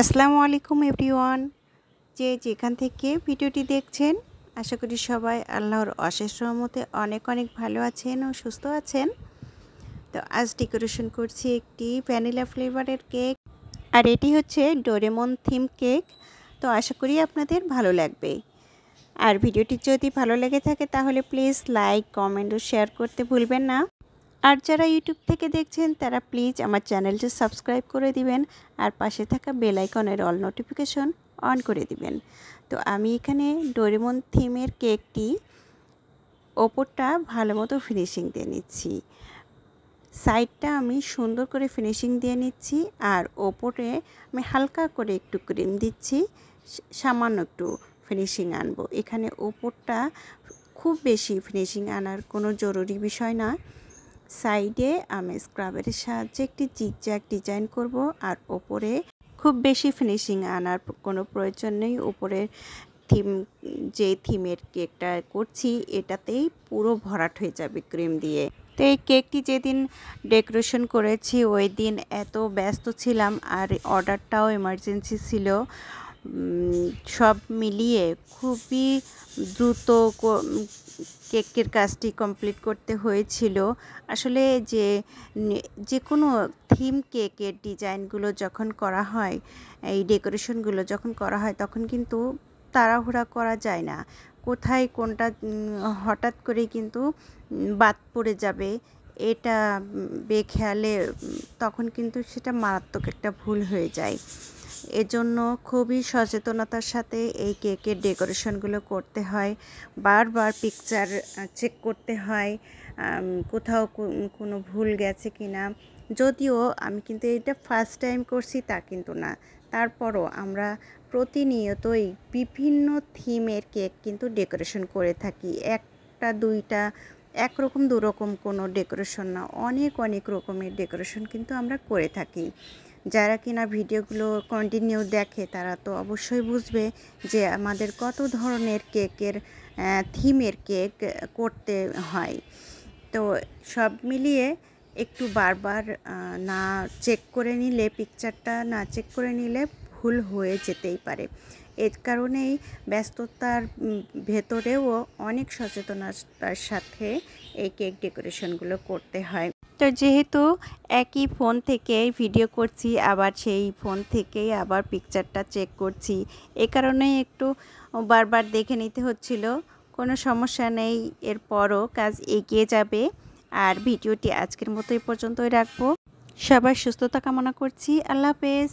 আসসালামু আলাইকুম এভরিওয়ান। যে যেখান থেকে ভিডিওটি দেখছেন, আশা করি সবাই আল্লাহর অশেষ রহমতে অনেক অনেক ভালো আছেন ও সুস্থ আছেন। তো আজ ডেকোরেশন করছি একটি ভ্যানিলা ফ্লেভারের কেক, আর এটি হচ্ছে ডোরেমন থিম কেক। তো আশা করি আপনাদের ভালো লাগবে। আর ভিডিওটি যদি ভালো লেগে থাকে তাহলে প্লিজ লাইক, কমেন্ট ও শেয়ার করতে ভুলবেন না। আর যারা ইউটিউব থেকে দেখছেন তারা প্লিজ আমার চ্যানেলটি সাবস্ক্রাইব করে দিবেন, আর পাশে থাকা বেল আইকনের অল নোটিফিকেশন অন করে দিবেন। তো আমি এখানে ডোরেমন থিমের কেকটি ওপরটা ভালো মতো ফিনিশিং দিয়ে নিচ্ছি। সাইডটা আমি সুন্দর করে ফিনিশিং দিয়ে নিচ্ছি, আর ওপরে আমি হালকা করে একটু ক্রিম দিচ্ছি, সামান্য একটু ফিনিশিং আনবো। এখানে ওপরটা খুব বেশি ফিনিশিং আনার কোনো জরুরি বিষয় না। সাইডে আমি স্ক্রাবের সাহায্যে একটি জিগজ্যাগ ডিজাইন করব, আর ওপরে খুব বেশি ফিনিশিং আনার কোনো প্রয়োজন নেই। উপরে যে থিমের কেকটা করছি এটাতেই পুরো ভরাট হয়ে যাবে ক্রিম দিয়ে। তো এই কেকটি যেদিন ডেকোরেশন করেছি ওই দিন এত ব্যস্ত ছিলাম, আর অর্ডারটাও এমার্জেন্সি ছিল। সব মিলিয়ে খুবই দ্রুত কেকের কাজটি কমপ্লিট করতে হয়েছিল। আসলে যে কোনো থিম কেকের ডিজাইনগুলো যখন করা হয়, এই ডেকোরেশনগুলো যখন করা হয়, তখন কিন্তু তাড়াহুড়া করা যায় না। কোথায় কোনটা হঠাৎ করে কিন্তু বাদ পড়ে যাবে, এটা বেখেয়ালে তখন কিন্তু সেটা মারাত্মক একটা ভুল হয়ে যায়। এজন্য খুবই সচেতনতার সাথে এই কেকের ডেকোরেশনগুলো করতে হয়। বারবার পিকচার চেক করতে হয় কোথাও কোনো ভুল গেছে কি না। যদিও আমি কিন্তু এটা ফার্স্ট টাইম করছি তা কিন্তু না, তারপরও আমরা প্রতিনিয়তই বিভিন্ন থিমের কেক কিন্তু ডেকোরেশন করে থাকি। একটা দুইটা একরকম দুরকম কোনো ডেকোরেশন না, অনেক অনেক রকমের ডেকোরেশন কিন্তু আমরা করে থাকি। যারা কিনা ভিডিওগুলো কন্টিনিউ দেখে তারা তো অবশ্যই বুঝবে যে আমাদের কত ধরনের কেকের থিমের কেক করতে হয়। তো সব মিলিয়ে একটু বারবার না চেক করে নিলে, পিকচারটা না চেক করে নিলে ভুল হয়ে যেতেই পারে। এর কারণেই ব্যস্ততার ভেতরেও অনেক সচেতনতার সাথে এই কেক ডেকোরেশনগুলো করতে হয়। তো যেহেতু একই ফোন থেকে ভিডিও করছি, আবার সেই ফোন থেকেই আবার পিকচারটা চেক করছি, এ কারণেই একটু বারবার দেখে নিতে হচ্ছিল। কোনো সমস্যা নেই, এরপরও কাজ এগিয়ে যাবে। আর ভিডিওটি আজকের মতো এই পর্যন্তই রাখবো। সবার সুস্থতা কামনা করছি। আল্লাহ হাফেজ।